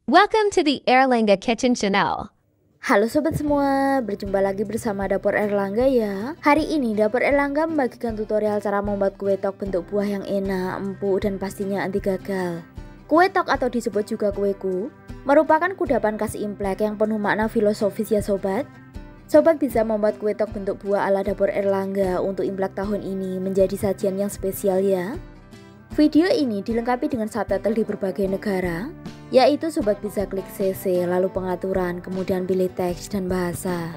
Welcome to the Erlangga Kitchen Channel. Halo sobat semua, berjumpa lagi bersama Dapur Erlangga ya. Hari ini Dapur Erlangga membagikan tutorial cara membuat kue tok bentuk buah yang enak, empuk, dan pastinya anti gagal. Kue tok atau disebut juga kueku merupakan kudapan khas Imlek yang penuh makna filosofis ya sobat. Sobat bisa membuat kue tok bentuk buah ala Dapur Erlangga untuk Imlek tahun ini menjadi sajian yang spesial ya. Video ini dilengkapi dengan subtitle di berbagai negara, yaitu sobat bisa klik CC lalu pengaturan, kemudian pilih teks dan bahasa.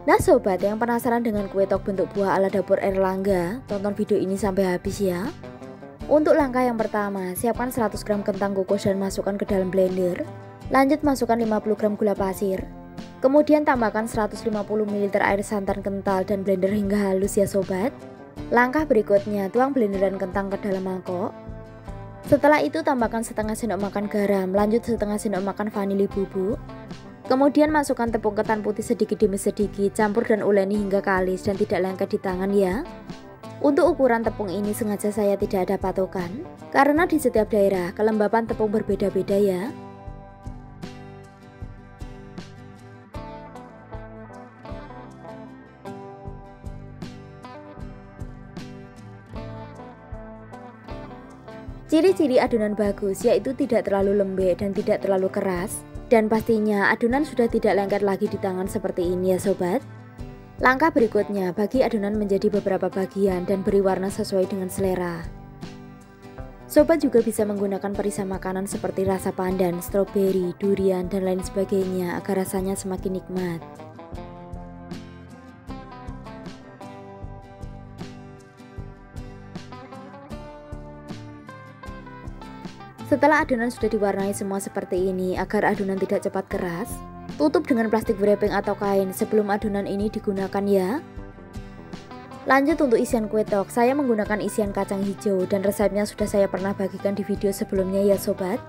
Nah sobat yang penasaran dengan kue tok bentuk buah ala Dapur Erlangga, tonton video ini sampai habis ya. Untuk langkah yang pertama, siapkan 100 gram kentang kukus dan masukkan ke dalam blender. Lanjut masukkan 50 gram gula pasir. Kemudian tambahkan 150 ml air santan kental dan blender hingga halus ya sobat. Langkah berikutnya, tuang blenderan kentang ke dalam mangkok. Setelah itu tambahkan setengah sendok makan garam, lanjut setengah sendok makan vanili bubuk. Kemudian masukkan tepung ketan putih sedikit demi sedikit, campur dan uleni hingga kalis dan tidak lengket di tangan ya. Untuk ukuran tepung ini sengaja saya tidak ada patokan, karena di setiap daerah kelembapan tepung berbeda-beda ya. Ciri-ciri adonan bagus yaitu tidak terlalu lembek dan tidak terlalu keras. Dan pastinya adonan sudah tidak lengket lagi di tangan seperti ini ya sobat. Langkah berikutnya, bagi adonan menjadi beberapa bagian dan beri warna sesuai dengan selera. Sobat juga bisa menggunakan perisa makanan seperti rasa pandan, stroberi, durian, dan lain sebagainya agar rasanya semakin nikmat. Setelah adonan sudah diwarnai semua seperti ini, agar adonan tidak cepat keras, tutup dengan plastik wrapping atau kain sebelum adonan ini digunakan ya. Lanjut untuk isian kue tok, saya menggunakan isian kacang hijau dan resepnya sudah saya pernah bagikan di video sebelumnya ya sobat.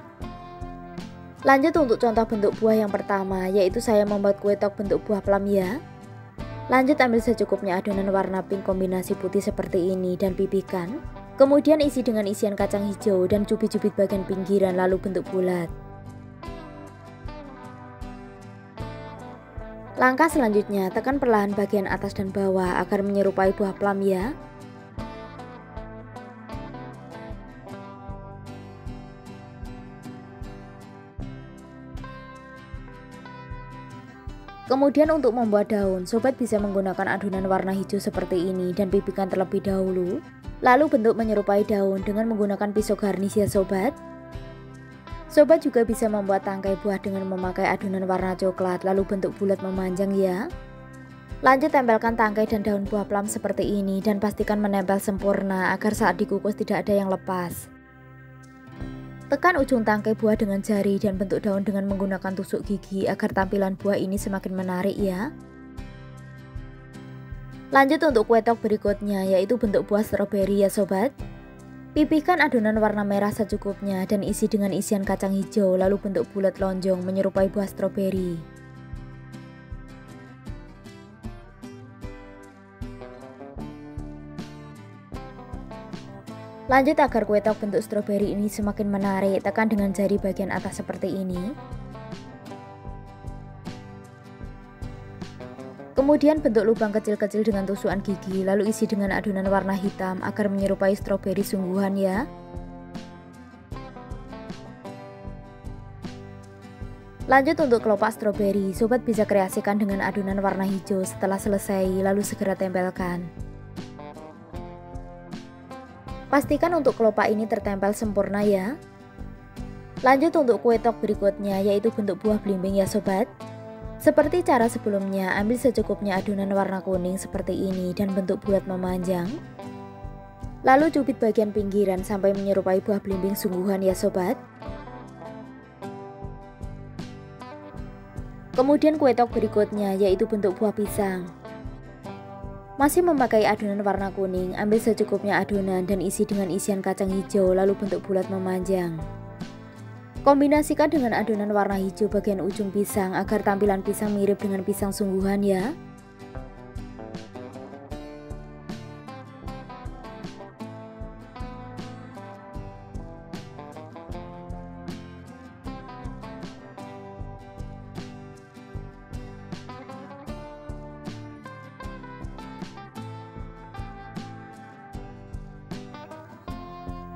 Lanjut untuk contoh bentuk buah yang pertama, yaitu saya membuat kue tok bentuk buah plum ya. Lanjut ambil secukupnya adonan warna pink kombinasi putih seperti ini dan pipihkan. Kemudian isi dengan isian kacang hijau dan cubit-cubit bagian pinggiran lalu bentuk bulat. Langkah selanjutnya, tekan perlahan bagian atas dan bawah agar menyerupai buah plum ya. Kemudian untuk membuat daun, sobat bisa menggunakan adonan warna hijau seperti ini dan pipihkan terlebih dahulu. Lalu bentuk menyerupai daun dengan menggunakan pisau garnish ya sobat. Sobat juga bisa membuat tangkai buah dengan memakai adonan warna coklat lalu bentuk bulat memanjang ya. Lanjut tempelkan tangkai dan daun buah plum seperti ini dan pastikan menempel sempurna agar saat dikukus tidak ada yang lepas. Tekan ujung tangkai buah dengan jari dan bentuk daun dengan menggunakan tusuk gigi agar tampilan buah ini semakin menarik ya. Lanjut untuk kue tok berikutnya, yaitu bentuk buah stroberi ya sobat. Pipihkan adonan warna merah secukupnya dan isi dengan isian kacang hijau lalu bentuk bulat lonjong menyerupai buah stroberi. Lanjut agar kue tok bentuk stroberi ini semakin menarik, tekan dengan jari bagian atas seperti ini. Kemudian bentuk lubang kecil-kecil dengan tusukan gigi, lalu isi dengan adonan warna hitam agar menyerupai stroberi sungguhan ya. Lanjut untuk kelopak stroberi, sobat bisa kreasikan dengan adonan warna hijau setelah selesai, lalu segera tempelkan. Pastikan untuk kelopak ini tertempel sempurna ya. Lanjut untuk kue tok berikutnya, yaitu bentuk buah belimbing ya sobat. Seperti cara sebelumnya, ambil secukupnya adonan warna kuning seperti ini dan bentuk bulat memanjang. Lalu cubit bagian pinggiran sampai menyerupai buah belimbing sungguhan ya sobat. Kemudian kue tok berikutnya yaitu bentuk buah pisang. Masih memakai adonan warna kuning, ambil secukupnya adonan dan isi dengan isian kacang hijau lalu bentuk bulat memanjang. Kombinasikan dengan adonan warna hijau bagian ujung pisang agar tampilan pisang mirip dengan pisang sungguhan ya.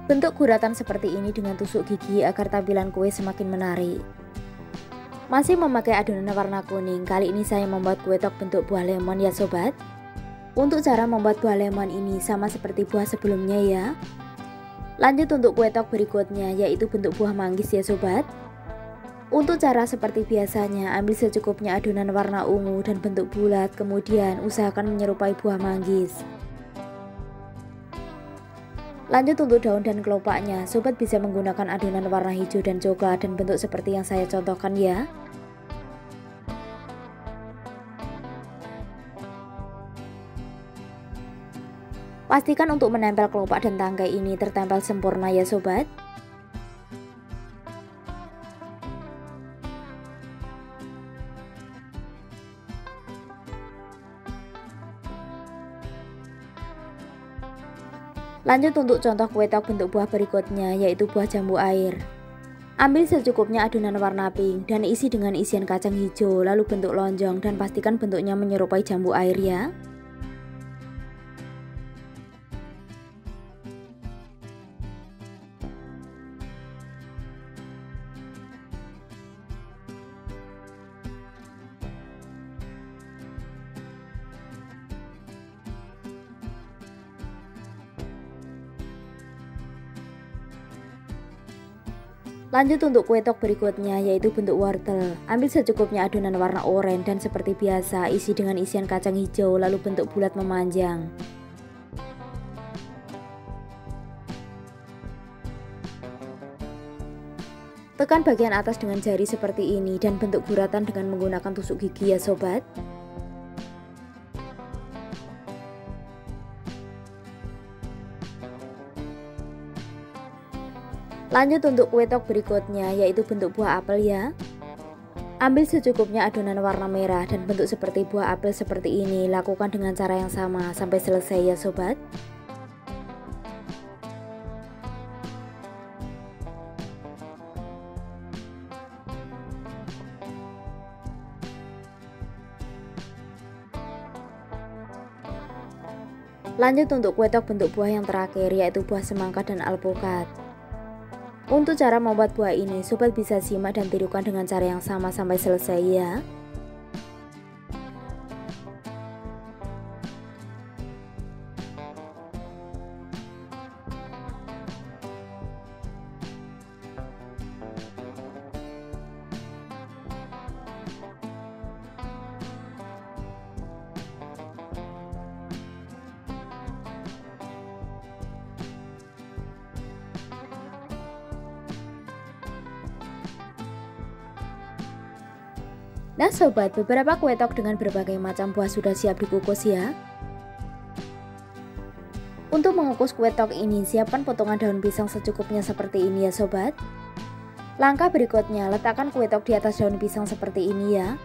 Bentuk guratan seperti ini dengan tusuk gigi agar tampilan kue semakin menarik. Masih memakai adonan warna kuning, kali ini saya membuat kue tok bentuk buah lemon ya sobat. Untuk cara membuat buah lemon ini sama seperti buah sebelumnya ya. Lanjut untuk kue tok berikutnya, yaitu bentuk buah manggis ya sobat. Untuk cara seperti biasanya, ambil secukupnya adonan warna ungu dan bentuk bulat, kemudian usahakan menyerupai buah manggis. Lanjut untuk daun dan kelopaknya, sobat bisa menggunakan adonan warna hijau dan coklat dan bentuk seperti yang saya contohkan ya. Pastikan untuk menempel kelopak dan tangkai ini tertempel sempurna ya sobat. Lanjut untuk contoh kue tok bentuk buah berikutnya, yaitu buah jambu air. Ambil secukupnya adonan warna pink dan isi dengan isian kacang hijau, lalu bentuk lonjong dan pastikan bentuknya menyerupai jambu air ya. Lanjut untuk kue tok berikutnya, yaitu bentuk wortel. Ambil secukupnya adonan warna oranye dan seperti biasa isi dengan isian kacang hijau, lalu bentuk bulat memanjang. Tekan bagian atas dengan jari seperti ini dan bentuk guratan dengan menggunakan tusuk gigi ya sobat. Lanjut untuk kue tok berikutnya, yaitu bentuk buah apel ya. Ambil secukupnya adonan warna merah dan bentuk seperti buah apel seperti ini. Lakukan dengan cara yang sama sampai selesai ya sobat. Lanjut untuk kue tok bentuk buah yang terakhir, yaitu buah semangka dan alpukat. Untuk cara membuat buah ini, sobat bisa simak dan tirukan dengan cara yang sama sampai selesai ya. Nah sobat, beberapa kue tok dengan berbagai macam buah sudah siap dikukus ya. Untuk mengukus kue tok ini, siapkan potongan daun pisang secukupnya seperti ini ya sobat. Langkah berikutnya, letakkan kue tok di atas daun pisang seperti ini ya.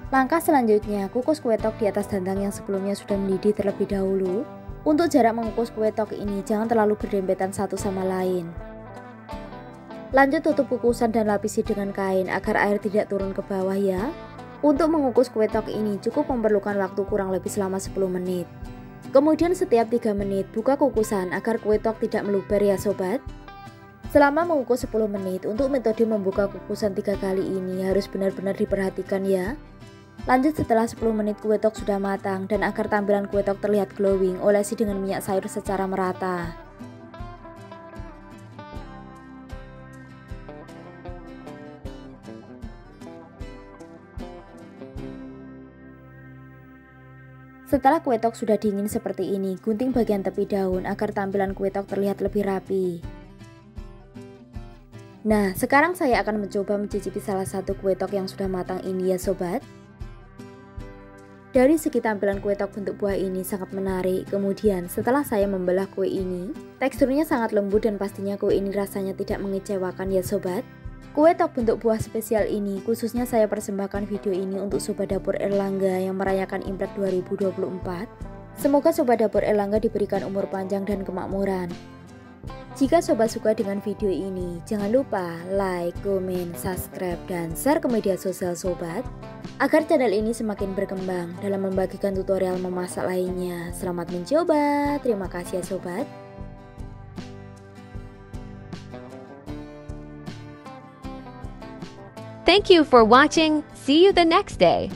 Langkah selanjutnya, kukus kue tok di atas dandang yang sebelumnya sudah mendidih terlebih dahulu. Untuk jarak mengukus kue tok ini jangan terlalu berdempetan satu sama lain. Lanjut tutup kukusan dan lapisi dengan kain agar air tidak turun ke bawah ya. Untuk mengukus kue tok ini cukup memerlukan waktu kurang lebih selama 10 menit. Kemudian setiap 3 menit buka kukusan agar kue tok tidak meluber ya sobat. Selama mengukus 10 menit, untuk metode membuka kukusan 3 kali ini harus benar-benar diperhatikan ya. Lanjut setelah 10 menit kue tok sudah matang dan agar tampilan kue tok terlihat glowing, olesi dengan minyak sayur secara merata. Setelah kue tok sudah dingin seperti ini, gunting bagian tepi daun agar tampilan kue tok terlihat lebih rapi. Nah, sekarang saya akan mencoba mencicipi salah satu kue tok yang sudah matang ini ya sobat. Dari segi tampilan kue tok bentuk buah ini sangat menarik. Kemudian setelah saya membelah kue ini, teksturnya sangat lembut dan pastinya kue ini rasanya tidak mengecewakan ya sobat. Kue tok bentuk buah spesial ini khususnya saya persembahkan video ini untuk Sobat Dapur Erlangga yang merayakan Imlek 2024. Semoga Sobat Dapur Erlangga diberikan umur panjang dan kemakmuran. Jika sobat suka dengan video ini, jangan lupa like, komen, subscribe, dan share ke media sosial sobat agar channel ini semakin berkembang dalam membagikan tutorial memasak lainnya. Selamat mencoba, terima kasih ya sobat. Thank you for watching. See you the next day.